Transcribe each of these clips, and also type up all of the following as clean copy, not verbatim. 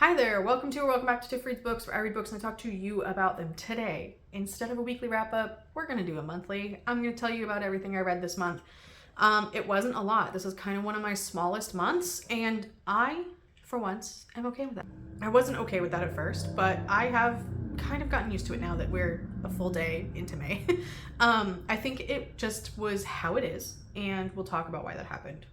Hi there, welcome back to Tiff Reads Books, where I read books and I talk to you about them. Today, instead of a weekly wrap-up, we're going to do a monthly. I'm going to tell you about everything I read this month. It wasn't a lot. This is kind of one of my smallest months, and I, for once, am okay with that. I wasn't okay with that at first, but I have kind of gotten used to it now that we're a full day into May. I think it just was how it is, and we'll talk about why that happened.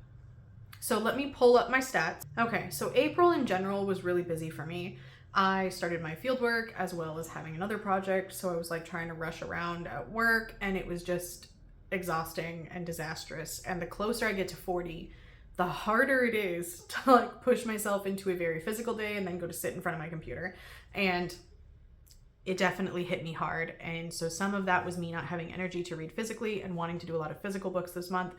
So let me pull up my stats. Okay, so April in general was really busy for me. I started my fieldwork as well as having another project, so I was like trying to rush around at work, and it was just exhausting and disastrous. And the closer I get to 40, the harder it is to like push myself into a very physical day and then go to sit in front of my computer. And it definitely hit me hard. And so some of that was me not having energy to read physically and wanting to do a lot of physical books this month,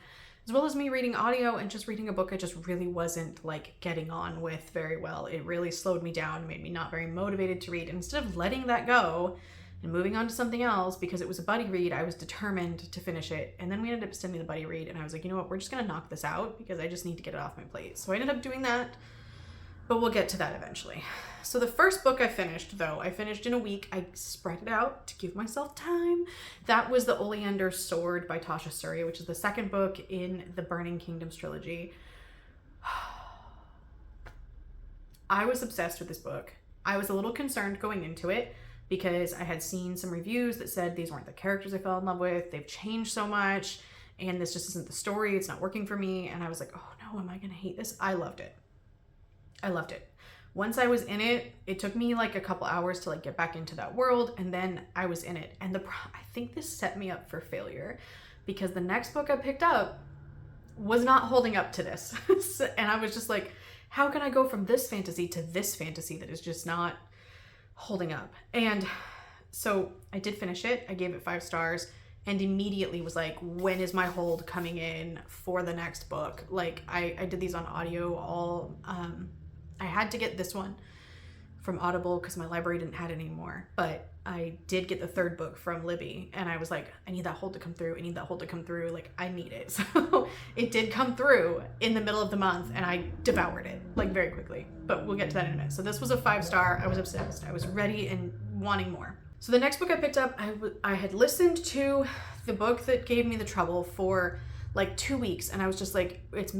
as well as me reading audio and just reading a book I just really wasn't like getting on with very well. It really slowed me down, made me not very motivated to read. And instead of letting that go and moving on to something else because it was a buddy read, I was determined to finish it. And then we ended up sending the buddy read, and I was like, you know what, we're just gonna knock this out because I just need to get it off my plate. So I ended up doing that, but we'll get to that eventually. So the first book I finished, though, I finished in a week. I spread it out to give myself time. That was The Oleander Sword by Tasha Suri, which is the second book in the Burning Kingdoms trilogy. I was obsessed with this book. I was a little concerned going into it because I had seen some reviews that said these weren't the characters I fell in love with. They've changed so much, and this just isn't the story. It's not working for me. And I was like, oh no, am I gonna hate this? I loved it. I loved it. Once I was in it, it took me like a couple hours to like get back into that world, and then I was in it. And I think this set me up for failure because the next book I picked up was not holding up to this. And I was just like, how can I go from this fantasy to this fantasy that is just not holding up? And so I did finish it. I gave it 5 stars and immediately was like, when is my hold coming in for the next book? Like I did these on audio all, I had to get this one from Audible because my library didn't have it anymore, but I did get the third book from Libby, and I was like, I need that hold to come through. I need that hold to come through. Like, I need it. So it did come through in the middle of the month, and I devoured it like very quickly, but we'll get to that in a minute. So this was a 5-star. I was obsessed. I was ready and wanting more. So the next book I picked up, I had listened to the book that gave me the trouble for like 2 weeks, and I was just like, it's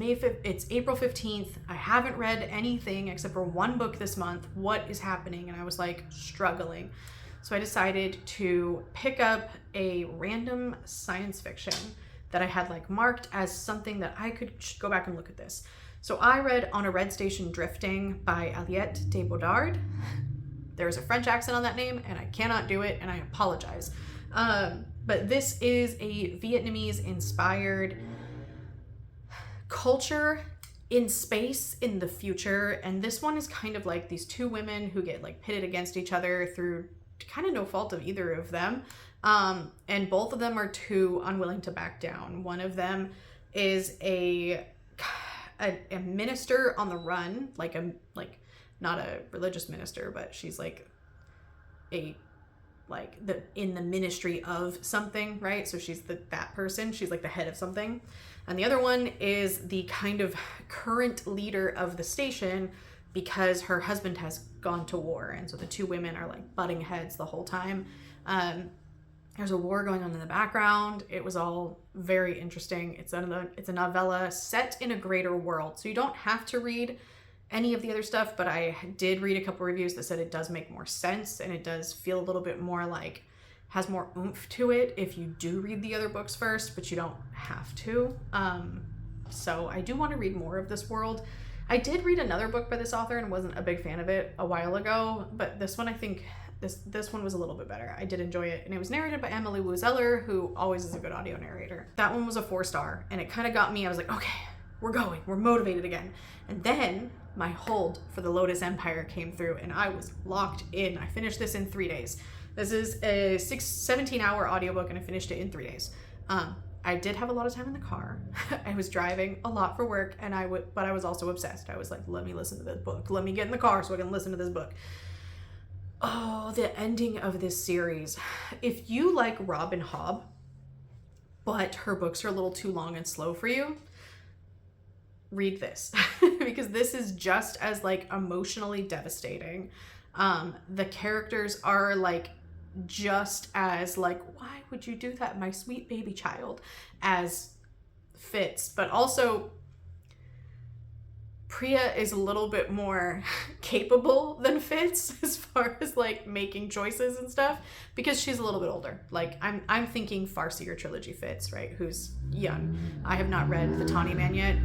April 15th. I haven't read anything except for one book this month. What is happening? And I was like struggling. So I decided to pick up a random science fiction that I had like marked as something that I could go back and look at this. So I read On a Red Station Drifting by Aliette de Bodard. There's a French accent on that name, and I cannot do it, and I apologize. But this is a Vietnamese-inspired culture in space in the future, and this one is kind of like these 2 women who get like pitted against each other through kind of no fault of either of them, and both of them are too unwilling to back down. One of them is a minister on the run, like not a religious minister, but she's like in the ministry of something, right? So she's that person. She's like the head of something. And the other one is the kind of current leader of the station because her husband has gone to war. And so the 2 women are like butting heads the whole time. There's a war going on in the background. It was all very interesting. It's a novella set in a greater world. So you don't have to read any of the other stuff, but I did read a couple reviews that said it does make more sense, and it does feel a little bit more like, has more oomph to it if you do read the other books first, but you don't have to. So I do want to read more of this world. I did read another book by this author and wasn't a big fan of it a while ago, but this one, I think this one was a little bit better. I did enjoy it, and it was narrated by Emily Wu Zeller, who always is a good audio narrator. That one was a 4-star, and it kind of got me. I was like, okay, we're motivated again. And then my hold for the Lotus Empire came through, and I was locked in. I finished this in 3 days. This is a 17-hour audiobook, and I finished it in 3 days. I did have a lot of time in the car. I was driving a lot for work, but I was also obsessed. I was like, let me listen to this book. Let me get in the car so I can listen to this book. Oh, the ending of this series. If you like Robin Hobb, but her books are a little too long and slow for you, read this. because this is just as like emotionally devastating. The characters are like just as like, why would you do that, my sweet baby child, as Fitz. But also Priya is a little bit more capable than Fitz as far as like making choices and stuff, because she's a little bit older. Like I'm thinking Farseer trilogy Fitz, right? Who's young. I have not read The Tawny Man yet.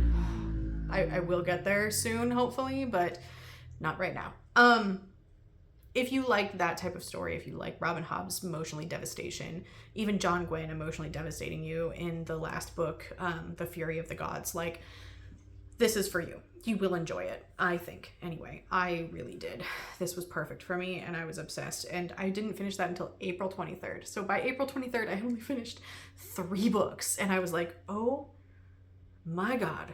I will get there soon, hopefully, but not right now. If you like that type of story, if you like Robin Hobb's emotionally devastation, even John Gwynne emotionally devastating you in the last book, The Fury of the Gods, like, this is for you. You will enjoy it, I think. Anyway, I really did. This was perfect for me, and I was obsessed. And I didn't finish that until April 23rd. So by April 23rd, I only finished 3 books. And I was like, oh my God,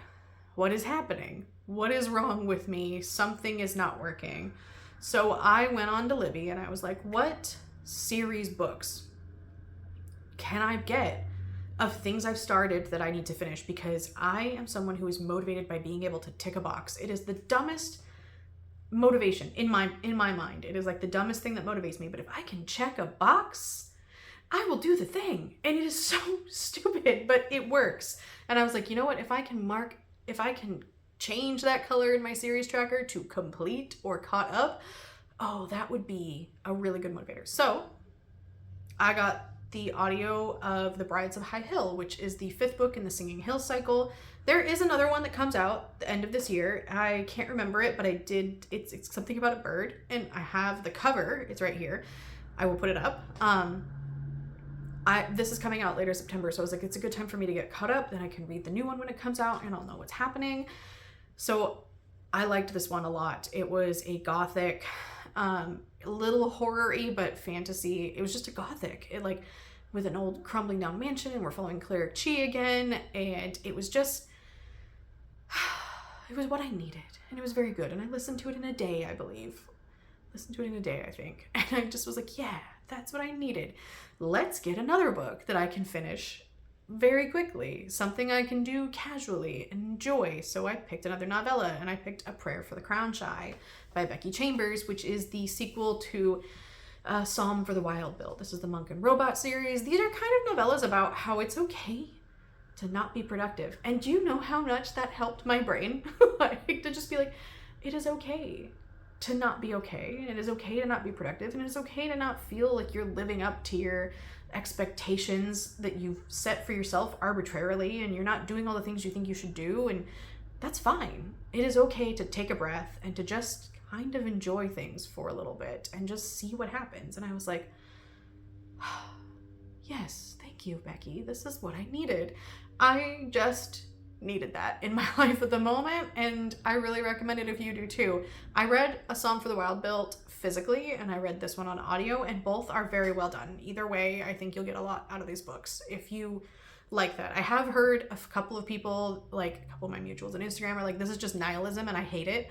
what is happening? What is wrong with me? Something is not working. So I went on to Libby, and I was like, what series books can I get of things I've started that I need to finish? Because I am someone who is motivated by being able to tick a box. It is the dumbest motivation in my mind. It is like the dumbest thing that motivates me. But if I can check a box, I will do the thing. And it is so stupid, but it works. And I was like, you know what? If I can change that color in my series tracker to complete or caught up, oh, that would be a really good motivator. So I got the audio of The Brides of High Hill, which is the 5th book in the Singing Hills cycle. There is another one that comes out the end of this year. I can't remember it, but it's something about a bird, and I have the cover. It's right here. I will put it up. This is coming out later September, so I was like, it's a good time for me to get caught up. Then I can read the new one when it comes out, and I'll know what's happening. So I liked this one a lot. It was a gothic, little horror-y, but fantasy. It was just a gothic. It like with an old crumbling down mansion, and we're following Cleric Chi again, and it was just, it was what I needed, and it was very good. And I listened to it in a day, I believe. I think. And I just was like, yeah, that's what I needed. Let's get another book that I can finish very quickly, something I can do casually and enjoy. So I picked another novella, and I picked A Prayer for the Crown Shy by Becky Chambers, which is the sequel to Psalm for the Wild Bill. This is the Monk and Robot series. These are kind of novellas about how it's okay to not be productive. And do you know how much that helped my brain? Like, to just be like, it is okay to not be okay, and it is okay to not be productive, and it is okay to not feel like you're living up to your expectations that you've set for yourself arbitrarily, and you're not doing all the things you think you should do, and that's fine. It is okay to take a breath and to just kind of enjoy things for a little bit and just see what happens. And I was like, yes, thank you, Becky. This is what I needed. I just needed that in my life at the moment, and I really recommend it if you do too. I read A Psalm for the Wild Bill physically, and I read this one on audio, and both are very well done. Either way, I think you'll get a lot out of these books if you like that. I have heard a couple of people, like a couple of my mutuals on Instagram, are like, this is just nihilism and I hate it.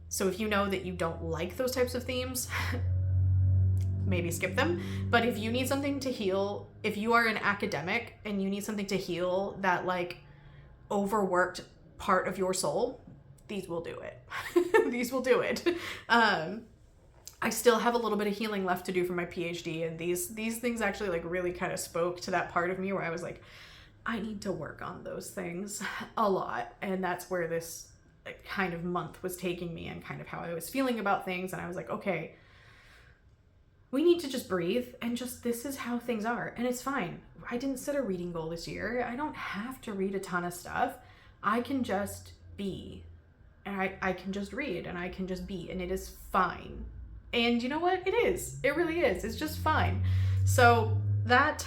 So if you know that you don't like those types of themes, maybe skip them. But if you need something to heal, if you are an academic and you need something to heal that like overworked part of your soul, these will do it. These will do it. I still have a little bit of healing left to do for my PhD, and these things actually like really kind of spoke to that part of me where I was like, I need to work on those things a lot. And that's where this kind of month was taking me, and kind of how I was feeling about things. And I was like, okay, we need to just breathe, and just, this is how things are, and it's fine. I didn't set a reading goal this year. I don't have to read a ton of stuff. I can just be, and I can just read, and I can just be, and it is fine. And you know what? It is. It really is. It's just fine. So that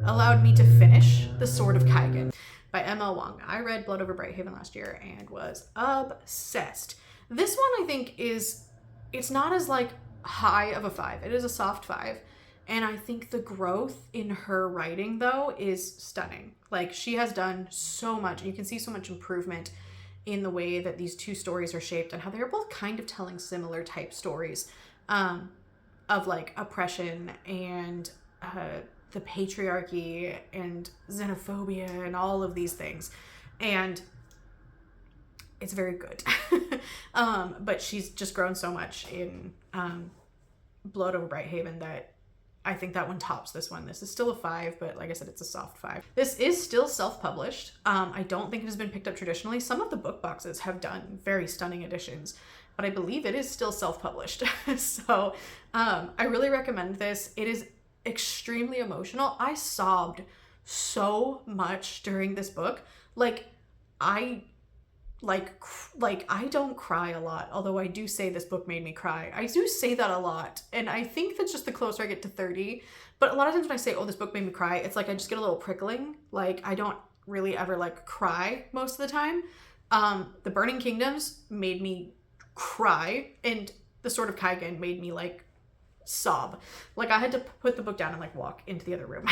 allowed me to finish The Sword of Kaigan by M.L. Wang. I read Blood Over Brighthaven last year and was obsessed. This one I think it's not as like high of a 5. It is a soft 5. And I think the growth in her writing though is stunning. Like, she has done so much, and you can see so much improvement in the way that these two stories are shaped, and how they are both kind of telling similar type stories of like oppression and the patriarchy and xenophobia and all of these things. And it's very good. But she's just grown so much in Blood Over Brighthaven that I think that one tops this one. This is still a 5, but like I said, it's a soft 5. This is still self-published. I don't think it has been picked up traditionally. Some of the book boxes have done very stunning editions, but I believe it is still self-published. So I really recommend this. It is extremely emotional. I sobbed so much during this book. I don't cry a lot, although I do say this book made me cry. I do say that a lot, and I think that's just the closer I get to 30. But a lot of times when I say, oh, this book made me cry, it's like I just get a little prickling. Like, I don't really ever like cry most of the time. The Burning Kingdoms made me cry, and the Sword of Kaigen made me like sob. Like, I had to put the book down and like walk into the other room.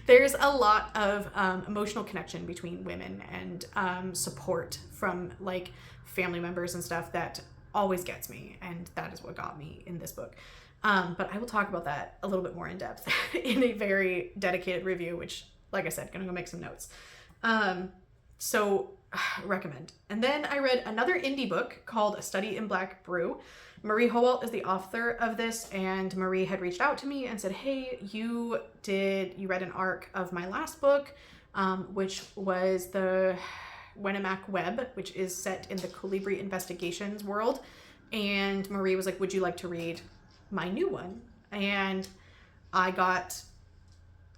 There's a lot of emotional connection between women and support from like family members and stuff that always gets me, and that is what got me in this book. But I will talk about that a little bit more in depth in a very dedicated review, which, like I said, gonna go make some notes. So recommend. And then I read another indie book called A Study in Black Brew. Marie Howalt is the author of this, and Marie had reached out to me and said, hey, you read an arc of my last book, which was the Wenemac Web, which is set in the Colibri Investigations world. And Marie was like, would you like to read my new one? And I got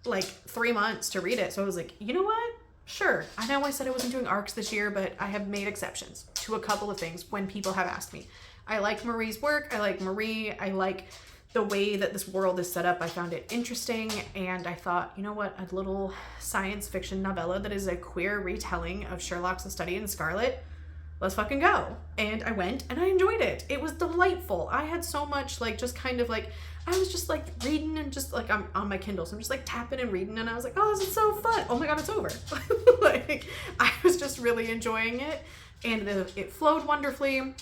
like 3 months to read it. So I was like, you know what? Sure. I know I said I wasn't doing arcs this year, but I have made exceptions to a couple of things when people have asked me. I like Marie's work. I like Marie. I like the way that this world is set up. I found it interesting, and I thought, you know what, a little science fiction novella that is a queer retelling of Sherlock's A Study in Scarlet, let's fucking go. And I went, and I enjoyed it. It was delightful. I had so much like just kind of like, I was just like reading and just like, I'm on my Kindle, so I'm just like tapping and reading, and I was like, oh, this is so fun. Oh my god, it's over. Like, I was just really enjoying it, and it flowed wonderfully.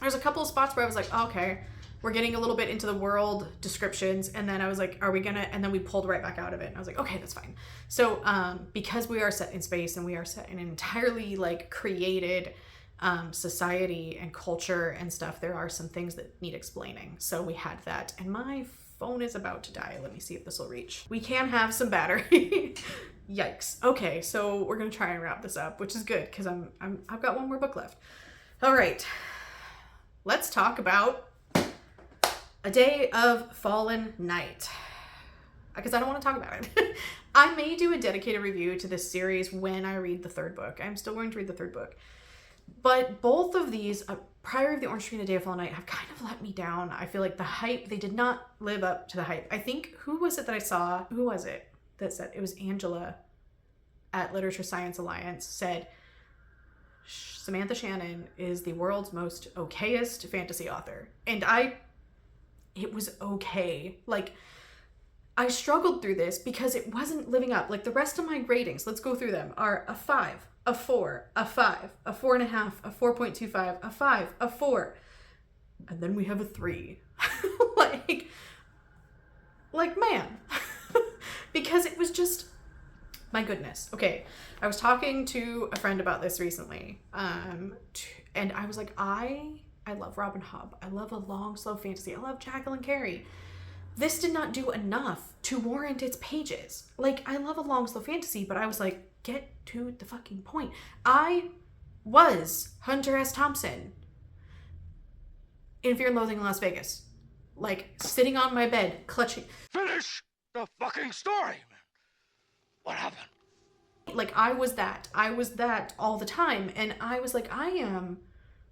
There's a couple of spots where I was like, oh, okay, we're getting a little bit into the world descriptions, and then I was like, are we gonna, and then we pulled right back out of it, and I was like, okay, that's fine. So because we are set in space and we are set in an entirely like created society and culture and stuff, there are some things that need explaining. So we had that, and my phone is about to die. Let me see if this will reach. We can have some battery. Yikes. Okay, so we're gonna try and wrap this up, which is good because I've got one more book left. All right. Let's talk about A Day of Fallen Night, because I don't want to talk about it. I may do a dedicated review to this series when I read the third book. I'm still going to read the third book. But both of these, Priory of the Orange Tree and A Day of Fallen Night, have kind of let me down. I feel like the hype, they did not live up to the hype. I think, who was it that I saw? Who was it that said? It was Angela at Literature Science Alliance said, Samantha Shannon is the world's most okayest fantasy author. And it was okay. Like, I struggled through this because it wasn't living up. Like, the rest of my ratings, let's go through them, are a 5, a 4, a 5, a 4.5, a 4.25, a 5, a 4. And then we have a 3. like, man. Because it was just, my goodness. Okay, I was talking to a friend about this recently, and I was like, I love Robin Hobb. I love a long, slow fantasy. I love Jacqueline Carey. This did not do enough to warrant its pages. Like, I love a long, slow fantasy, but I was like, get to the fucking point. I was Hunter S. Thompson in Fear and Loathing in Las Vegas. Like, sitting on my bed, clutching. Finish the fucking story, man. What happened? Like, I was that all the time. And I was like, I am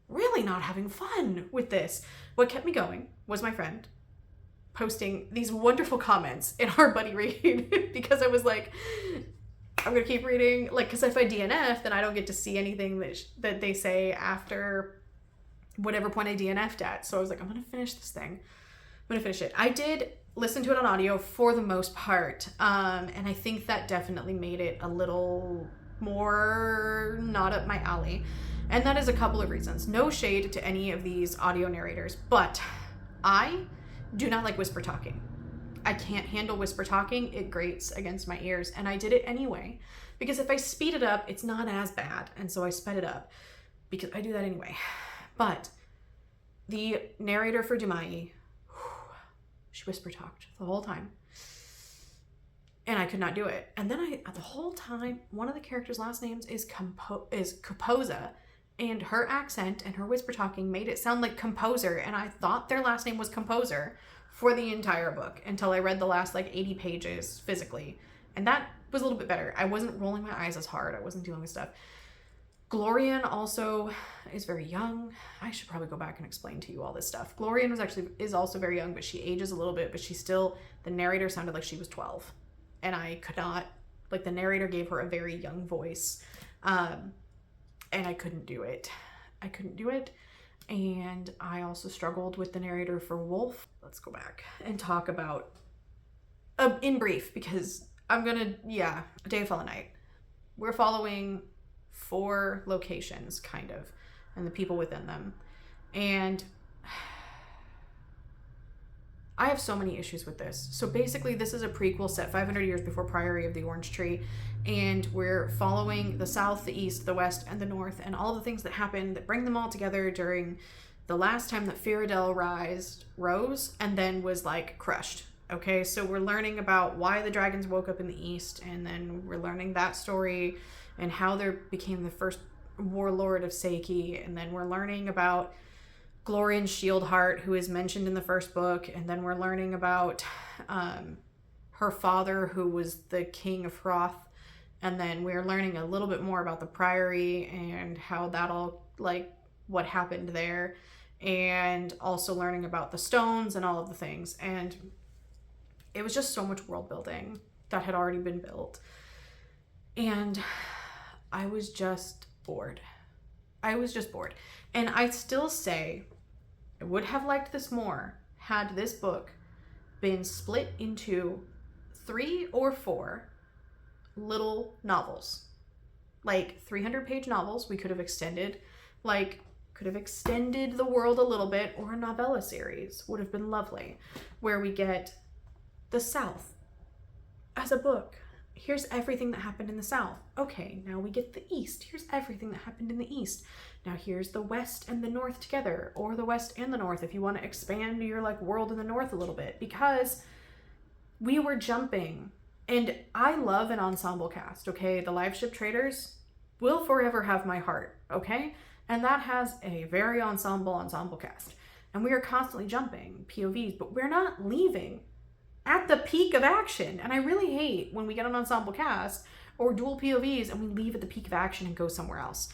really not having fun with this. What kept me going was my friend posting these wonderful comments in our buddy read because I was like, I'm gonna keep reading. Like, because if I DNF, then I don't get to see anything that they say after whatever point I DNF'd at. So I was like, I'm gonna finish this thing. I'm gonna finish it. I did listen to it on audio for the most part, and I think that definitely made it a little more not up my alley, and that is a couple of reasons. No shade to any of these audio narrators, but I do not like whisper talking. I can't handle whisper talking. It grates against my ears, and I did it anyway because if I speed it up, it's not as bad, and so I sped it up. because I do that anyway. But the narrator for Dumai, she whisper talked the whole time. And I could not do it. And then the whole time, one of the characters' last names is Composa. And her accent and her whisper talking made it sound like composer. And I thought their last name was Composer for the entire book until I read the last 80 pages physically. And that was a little bit better. I wasn't rolling my eyes as hard. I wasn't dealing with stuff. Glorian also is very young. I should probably go back and explain to you all this stuff. Glorian is also very young, but she ages a little bit, but the narrator sounded like she was 12. And I could not, the narrator gave her a very young voice. And I couldn't do it. And I also struggled with the narrator for Wolf. Let's go back and talk about, in brief, because A Day of Fall and Night. We're following 4 locations, kind of, and the people within them. And I have so many issues with this. So basically, this is a prequel set 500 years before Priory of the Orange Tree, and we're following the South, the East, the West, and the North, and all the things that happened that bring them all together during the last time that Fieradel rose, and then was crushed. Okay, so we're learning about why the dragons woke up in the East, and then we're learning that story and how there became the first warlord of Seiki, and then we're learning about Glorian Shieldheart, who is mentioned in the first book, and then we're learning about her father, who was the king of Hroth, and then we're learning a little bit more about the Priory and how that all, what happened there, and also learning about the stones and all of the things. And it was just so much world building that had already been built, and I was just bored. And I still say I would have liked this more had this book been split into 3 or 4 little novels. 300-page novels. We could have extended the world a little bit, or a novella series would have been lovely, where we get the South as a book. Here's everything that happened in the South. Okay, now we get the East. Here's everything that happened in the East. Now here's the West and the North together, or the West and the North if you want to expand your world in the North a little bit, because we were jumping. And I love an ensemble cast, okay? The Live Ship Traders will forever have my heart, okay? And that has a very ensemble cast. And we are constantly jumping POVs, but we're not leaving at the peak of action. And I really hate when we get an ensemble cast or dual POVs and we leave at the peak of action and go somewhere else.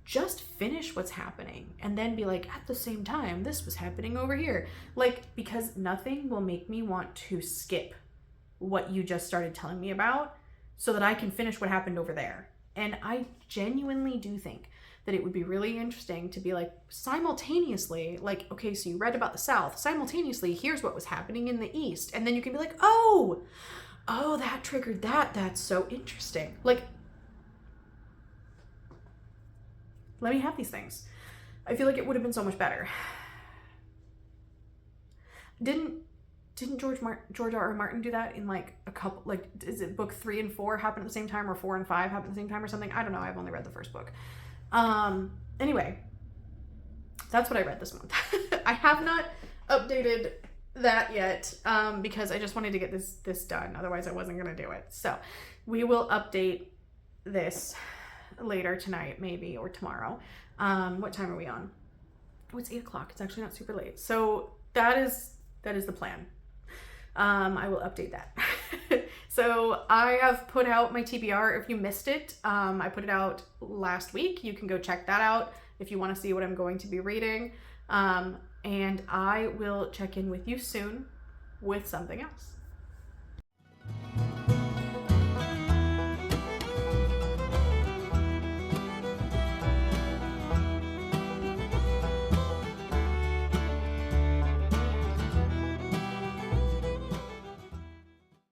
Just finish what's happening and then be at the same time, this was happening over here. Because nothing will make me want to skip what you just started telling me about so that I can finish what happened over there. And I genuinely do think that it would be really interesting to be simultaneously, okay, so you read about the South, simultaneously, here's what was happening in the East. And then you can be oh, that triggered that. That's so interesting. Let me have these things. I feel like it would have been so much better. Didn't George R.R. Martin do that in a couple, is it book 3 and 4 happen at the same time, or 4 and 5 happen at the same time or something? I don't know. I've only read the first book. Anyway, that's what I read this month. I have not updated that yet, because I just wanted to get this done. Otherwise I wasn't going to do it. So we will update this later tonight, maybe, or tomorrow. What time are we on? Oh, it's 8:00. It's actually not super late. So that is the plan. I will update that. So I have put out my TBR. If you missed it, I put it out last week. You can go check that out if you want to see what I'm going to be reading. And I will check in with you soon with something else.